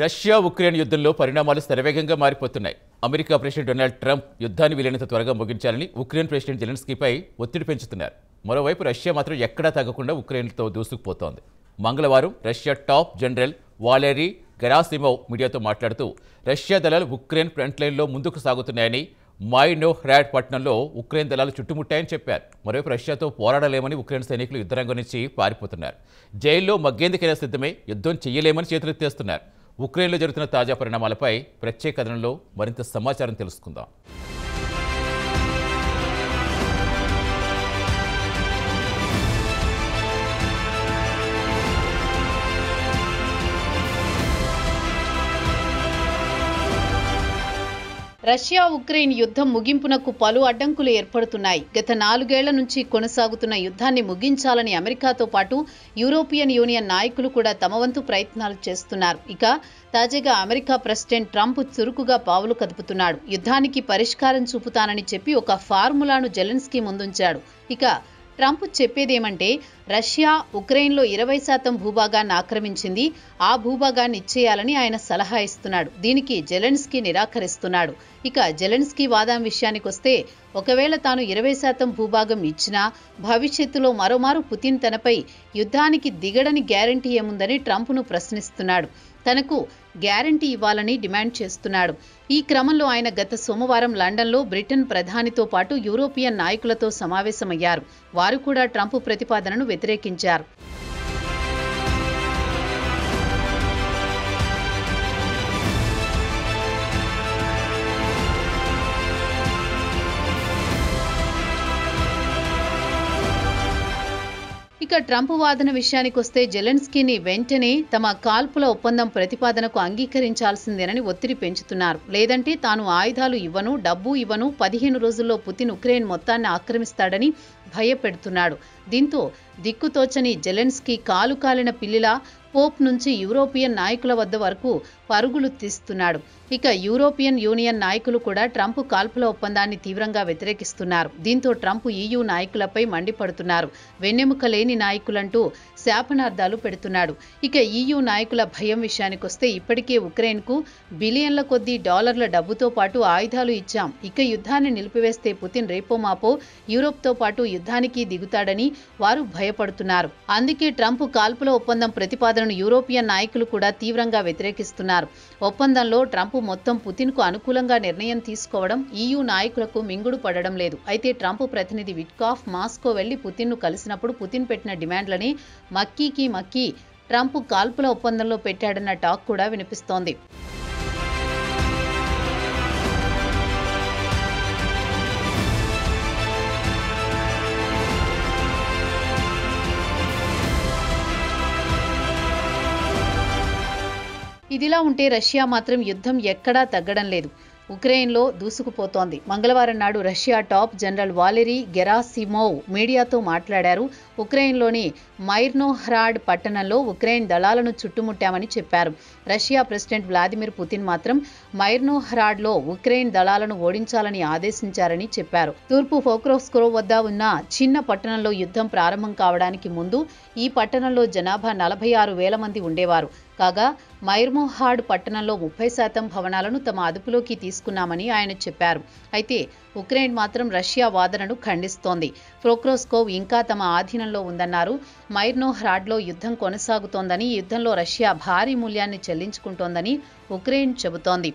Russia Ukraine యుద్ధంలో పరిణామాలు శరవేగంగా మారిపోతున్నాయి. అమెరికా ప్రెసిడెంట్ డొనాల్డ్ ట్రంప్ యుద్ధాన్ని వీలైనంత త్వరగా ముగించాలని ఉక్రెయిన్ ప్రెసిడెంట్ జెలెన్స్కీపై ఒత్తిడి పెంచుతున్నారు. మరోవైపు రష్యా మాత్రం ఎక్కడా తగ్గకుండా ఉక్రెయిన్తో దూసుకుపోతోంది. మంగళవారం రష్యా టాప్ జనరల్ వాలెరీ గెరాసిమోవ్ మీడియాతో మాట్లాడుతూ రష్యా దళాలు ఉక్రెయిన్ ఫ్రంట్ లైన్లో ముందుకు సాగుతున్నాయని, మైనోహ్రాడ్ పట్టణంలో ఉక్రెయిన్ దళాలు చుట్టుముట్టాయని చెప్పారు. మరోవైపు రష్యాతో పోరాడలేమని ఉక్రెయిన్ సైనికులు యుద్ధరంగం నుంచి పారిపోతున్నారు. జైల్లో మగ్గేందుకైనా సిద్ధమే, యుద్ధం చెయ్యలేమని చేతులెత్తేస్తున్నారు. ఉక్రెయిన్లో జరుగుతున్న తాజా పరిణామాలపై ప్రత్యేక కథనంలో మరింత సమాచారం తెలుసుకుందాం. రష్యా ఉక్రెయిన్ యుద్ధం ముగింపునకు పలు అడ్డంకులు ఏర్పడుతున్నాయి. గత 4 ఏళ్ల నుంచి కొనసాగుతున్న యుద్ధాన్ని ముగించాలని అమెరికాతో పాటు యూరోపియన్ యూనియన్ నాయకులు కూడా తమ వంతు ప్రయత్నాలు చేస్తున్నారు. ఇక తాజాగా అమెరికా ప్రెసిడెంట్ ట్రంప్ చురుకుగా పావులు కదుపుతున్నాడు. యుద్ధానికి పరిష్కారం చూపుతానని చెప్పి ఒక ఫార్ములాను జెలెన్స్కీ ముందుంచాడు. ఇక ట్రంప్ చెప్పేదేమంటే రష్యా ఉక్రెయిన్లో 20% భూభాగాన్ని ఆక్రమించింది, ఆ భూభాగాన్ని ఇచ్చేయాలని ఆయన సలహా ఇస్తున్నాడు. దీనికి జెలెన్స్కీ నిరాకరిస్తున్నాడు. ఇక జెలెన్స్కీ వాదం విషయానికొస్తే ఒకవేళ తాను 20% భూభాగం ఇచ్చినా భవిష్యత్తులో మరోమారు పుతిన్ తనపై యుద్ధానికి దిగడని గ్యారంటీ ఏముందని ట్రంప్ను ప్రశ్నిస్తున్నాడు. తనకు గ్యారంటీ ఇవ్వాలని డిమాండ్ చేస్తున్నాడు. ఈ క్రమంలో ఆయన గత సోమవారం లండన్లో బ్రిటన్ ప్రధానితో పాటు యూరోపియన్ నాయకులతో సమావేశమయ్యారు. వారు కూడా ట్రంప్ ప్రతిపాదనను వ్యతిరేకించారు. ఇక ట్రంప్ వాదన విషయానికొస్తే జెలెన్స్కీని వెంటనే తమ కాల్పుల ఒప్పందం ప్రతిపాదనకు అంగీకరించాల్సిందేనని ఒత్తిడి పెంచుతున్నారు. లేదంటే తాను ఆయుధాలు ఇవ్వను, డబ్బు ఇవ్వను, 15 రోజుల్లో పుతిన్ ఉక్రెయిన్ మొత్తాన్ని ఆక్రమిస్తాడని భయపెడుతున్నాడు. దీంతో దిక్కుతోచని జెలెన్స్కీ కాలు కాలిన పిల్లిలా పోప్ నుంచి యూరోపియన్ నాయకుల వద్ద వరకు పరుగులు తీస్తున్నాడు. ఇక యూరోపియన్ యూనియన్ నాయకులు కూడా ట్రంప్ కాల్పుల ఒప్పందాన్ని తీవ్రంగా వ్యతిరేకిస్తున్నారు. దీంతో ట్రంప్ EU నాయకులపై మండిపడుతున్నారు. వెన్నెముక లేని నాయకులంటూ శాపనార్థాలు పెడుతున్నాడు. ఇక EU నాయకుల భయం విషయానికొస్తే ఇప్పటికే ఉక్రెయిన్కు బిలియన్ల కొద్దీ డాలర్ల డబ్బుతో పాటు ఆయుధాలు ఇచ్చాం. ఇక యుద్ధాన్ని నిలిపివేస్తే పుతిన్ రేపో మాపో యూరోప్తో పాటు యుద్ధానికి దిగుతాడని వారు భయపడుతున్నారు. అందుకే ట్రంప్ కాల్పుల ఒప్పందం ప్రతిపాదనను యూరోపియన్ నాయకులు కూడా తీవ్రంగా వ్యతిరేకిస్తున్నారు. ఒప్పందంలో ట్రంప్ మొత్తం పుతిన్కు అనుకూలంగా నిర్ణయం తీసుకోవడం EU నాయకులకు మింగుడు పడడం లేదు. అయితే ట్రంప్ ప్రతినిధి విట్కాఫ్ మాస్కో వెళ్లి పుతిన్ను కలిసినప్పుడు పుతిన్ పెట్టిన డిమాండ్లని మక్కీ ట్రంప్ కాల్పుల ఒప్పందంలో పెట్టాడన్న టాక్ కూడా వినిపిస్తోంది. ఇదిలా ఉంటే రష్యా మాత్రం యుద్ధం ఎక్కడా తగ్గడం లేదు. ఉక్రెయిన్లో దూసుకుపోతోంది. మంగళవారం నాడు రష్యా టాప్ జనరల్ వాలెరీ గెరాసిమోవ్ మీడియాతో మాట్లాడారు. ఉక్రెయిన్లోని మైర్నోహ్రాడ్ పట్టణంలో ఉక్రెయిన్ దళాలను చుట్టుముట్టామని చెప్పారు. రష్యా ప్రెసిడెంట్ వ్లాదిమిర్ పుతిన్ మాత్రం మైర్నోహ్రాడ్లో ఉక్రెయిన్ దళాలను ఓడించాలని ఆదేశించారని చెప్పారు. తూర్పు పోక్రోవ్స్క్ వద్ద ఉన్న చిన్న పట్టణంలో యుద్ధం ప్రారంభం కావడానికి ముందు ఈ పట్టణంలో జనాభా 46,000 మంది ఉండేవారు. కాగా మైర్నోహ్రాడ్ పట్టణంలో 30% భవనాలను తమ అదుపులోకి తీసుకున్నామని ఆయన చెప్పారు. అయితే ఉక్రెయిన్ మాత్రం రష్యా వాదనను ఖండిస్తోంది. పోక్రోవ్స్క్ ఇంకా తమ ఆధీనంలో ఉందన్నారు. మైర్నోహ్రాడ్లో యుద్ధం కొనసాగుతోందని, ఈ యుద్ధంలో రష్యా భారీ మూల్యాన్ని చెల్లించుకుంటోందని ఉక్రెయిన్ చెబుతోంది.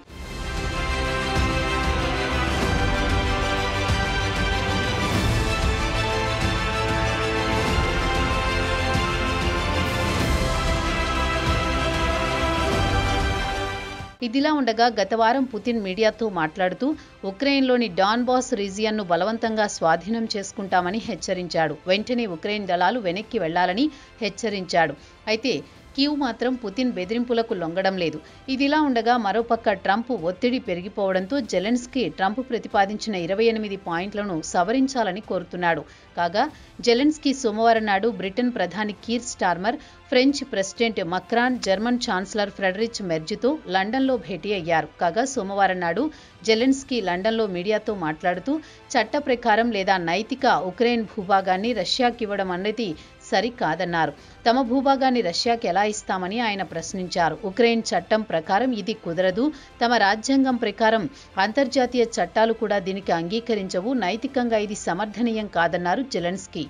ఇదిలా ఉండగా గత వారం పుతిన్ మీడియాతో మాట్లాడుతూ ఉక్రెయిన్లోని డాన్బాస్ రీజియన్ను బలవంతంగా స్వాధీనం చేసుకుంటామని హెచ్చరించాడు. వెంటనే ఉక్రెయిన్ దళాలు వెనక్కి వెళ్లాలని హెచ్చరించాడు. అయితే కీవ్ మాత్రం పుతిన్ బెదిరింపులకు లొంగడం లేదు. ఇదిలా ఉండగా మరోపక్క ట్రంప్ ఒత్తిడి పెరిగిపోవడంతో జెలెన్స్కీ ట్రంప్ ప్రతిపాదించిన 28 పాయింట్లను సవరించాలని కోరుతున్నాడు. కాగా జెలెన్స్కీ సోమవారం నాడు బ్రిటన్ ప్రధాని Keir Starmer, French president Macron, German chancellor Friedrich మెర్జ్తో లండన్లో భేటీ అయ్యారు. కాగా సోమవారం నాడు జెలెన్స్కీ లండన్లో మీడియాతో మాట్లాడుతూ చట్ట ప్రకారం లేదా నైతిక ఉక్రెయిన్ భూభాగాన్ని రష్యాకివ్వడం అన్నది సరికాదన్నారు. తమ భూభాగాన్ని రష్యాకి ఎలా ఇస్తామని ఆయన ప్రశ్నించారు. ఉక్రెయిన్ చట్టం ప్రకారం ఇది కుదరదు. తమ రాజ్యాంగం ప్రకారం అంతర్జాతీయ చట్టాలు కూడా దీనికి అంగీకరించవు. నైతికంగా ఇది సమర్థనీయం కాదన్నారు జెలెన్స్కీ.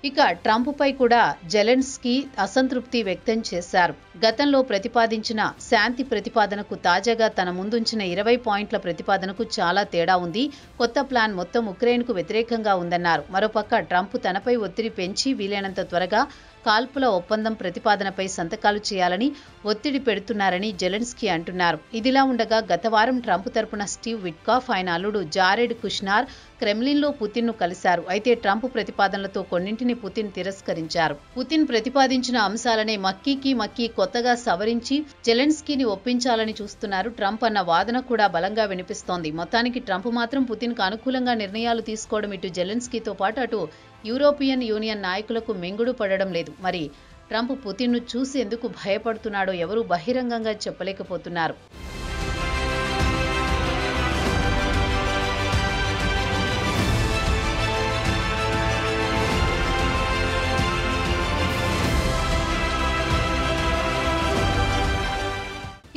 ఇక ట్రంప్పై కూడా జెలెన్స్కీ అసంతృప్తి వ్యక్తం చేశారు. గతంలో ప్రతిపాదించిన శాంతి ప్రతిపాదనకు తాజాగా తన ముందుంచిన 20 పాయింట్ల ప్రతిపాదనకు చాలా తేడా ఉంది. కొత్త ప్లాన్ మొత్తం ఉక్రెయిన్కు వ్యతిరేకంగా ఉందన్నారు. మరోపక్క ట్రంప్ తనపై ఒత్తిడి పెంచి వీలైనంత త్వరగా కాల్పుల ఒప్పందం ప్రతిపాదనపై సంతకాలు చేయాలని ఒత్తిడి పెడుతున్నారని జెలెన్స్కీ అంటున్నారు. ఇదిలా ఉండగా గత వారం ట్రంప్ తరపున స్టీవ్ విట్కాఫ్, ఆయన అల్లుడు జారెడ్ కుష్నార్ క్రెమ్లిన్లో పుతిన్ను కలిశారు. అయితే ట్రంప్ ప్రతిపాదనలతో కొన్నింటిని పుతిన్ తిరస్కరించారు. పుతిన్ ప్రతిపాదించిన అంశాలనే మక్కీ కొత్తగా సవరించి జెలెన్స్కీని ఒప్పించాలని చూస్తున్నారు ట్రంప్ అన్న వాదన కూడా బలంగా వినిపిస్తోంది. మొత్తానికి ట్రంప్ మాత్రం పుతిన్కు అనుకూలంగా నిర్ణయాలు తీసుకోవడం ఇటు జెలెన్స్కీతో పాటు అటు యూరోపియన్ యూనియన్ నాయకులకు మింగుడు పడడం లేదు. మరి ట్రంప్ పుతిన్ను చూసి ఎందుకు భయపడుతున్నాడో ఎవరూ బహిరంగంగా చెప్పలేకపోతున్నారు.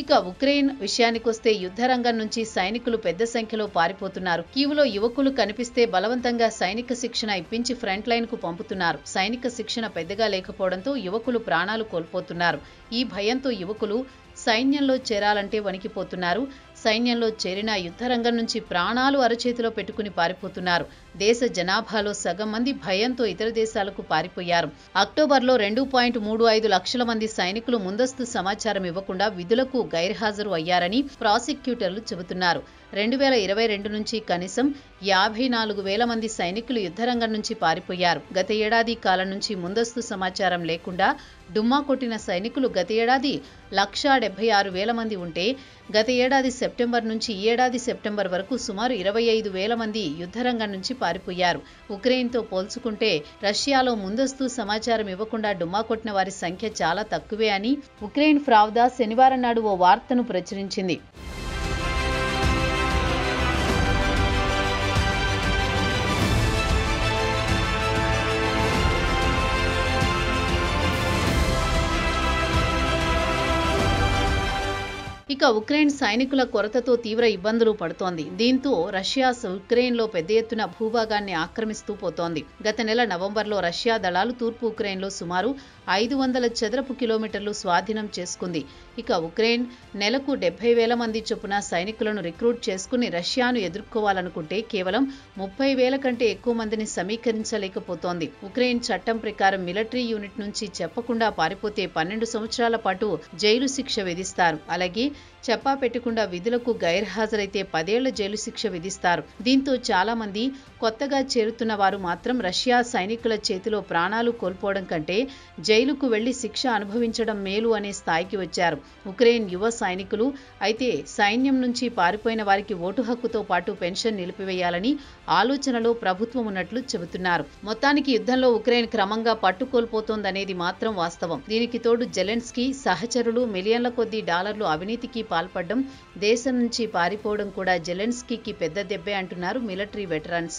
ఇక ఉక్రెయిన్ విషయానికొస్తే యుద్ధరంగం నుంచి సైనికులు పెద్ద సంఖ్యలో పారిపోతున్నారు. కీవ్లో యువకులు కనిపిస్తే బలవంతంగా సైనిక శిక్షణ ఇప్పించి ఫ్రంట్ లైన్ కు పంపుతున్నారు. సైనిక శిక్షణ పెద్దగా లేకపోవడంతో యువకులు ప్రాణాలు కోల్పోతున్నారు. ఈ భయంతో యువకులు సైన్యంలో చేరాలంటే వణికిపోతున్నారు. సైన్యంలో చేరిన యుద్ధరంగం నుంచి ప్రాణాలు అరచేతిలో పెట్టుకుని పారిపోతున్నారు. దేశ జనాభాలో సగం మంది భయంతో ఇతర దేశాలకు పారిపోయారు. అక్టోబర్లో 2.35 లక్షల మంది సైనికులు ముందస్తు సమాచారం ఇవ్వకుండా విధులకు గైర్హాజరు అయ్యారని ప్రాసిక్యూటర్లు చెబుతున్నారు. 2022 నుంచి కనీసం 54,000 మంది సైనికులు యుద్ధరంగం నుంచి పారిపోయారు. గత ఏడాది కాలం నుంచి ముందస్తు సమాచారం లేకుండా డుమ్మా కొట్టిన సైనికులు గత ఏడాది 176,000 మంది ఉంటే గత ఏడాది సెప్టెంబర్ నుంచి ఈ ఏడాది సెప్టెంబర్ వరకు సుమారు 25,000 మంది యుద్ధరంగం నుంచి పారిపోయారు. ఉక్రెయిన్తో పోల్చుకుంటే రష్యాలో ముందస్తు సమాచారం ఇవ్వకుండా డుమ్మా కొట్టిన వారి సంఖ్య చాలా తక్కువే అని ఉక్రెయిన్ ఫ్రావ్దా శనివారం నాడు ఓ వార్తను ప్రచురించింది. ఇక ఉక్రెయిన్ సైనికుల కొరతతో తీవ్ర ఇబ్బందులు పడుతోంది. దీంతో రష్యా ఉక్రెయిన్లో పెద్ద ఎత్తున భూభాగాన్ని ఆక్రమిస్తూ పోతోంది. గత నెల నవంబర్లో రష్యా దళాలు తూర్పు ఉక్రెయిన్లో సుమారు 500 చదరపు కిలోమీటర్లు స్వాధీనం చేసుకుంది. ఇక ఉక్రెయిన్ నెలకు 70,000 మంది చొప్పున సైనికులను రిక్రూట్ చేసుకుని రష్యాను ఎదుర్కోవాలనుకుంటే కేవలం 30,000 కంటే ఎక్కువ మందిని సమీకరించలేకపోతోంది. ఉక్రెయిన్ చట్టం ప్రకారం మిలిటరీ యూనిట్ నుంచి చెప్పకుండా పారిపోతే 12 సంవత్సరాల పాటు జైలు శిక్ష విధిస్తారు. అలాగే చెప్పా పెట్టకుండా విధులకు గైర్హాజరైతే 10 ఏళ్ల జైలు శిక్ష విధిస్తారు. దీంతో చాలా మంది కొత్తగా చేరుతున్న వారు మాత్రం రష్యా సైనికుల చేతిలో ప్రాణాలు కోల్పోవడం కంటే జైలుకు వెళ్లి శిక్ష అనుభవించడం మేలు అనే స్థాయికి వచ్చారు ఉక్రెయిన్ యువ సైనికులు. అయితే సైన్యం నుంచి పారిపోయిన వారికి ఓటు హక్కుతో పాటు పెన్షన్ నిలిపివేయాలని ఆలోచనలో ప్రభుత్వం ఉన్నట్లు చెబుతున్నారు. మొత్తానికి యుద్ధంలో ఉక్రెయిన్ క్రమంగా పట్టుకోల్పోతోందనేది మాత్రం వాస్తవం. దీనికి తోడు జెలెన్స్కీ సహచరులు మిలియన్ల కొద్దీ డాలర్లు అవినీతికి పాల్పడడం, దేశం నుంచి పారిపోవడం కూడా జెలెన్స్కీకి పెద్ద దెబ్బే అంటున్నారు మిలిటరీ వెటరన్స్.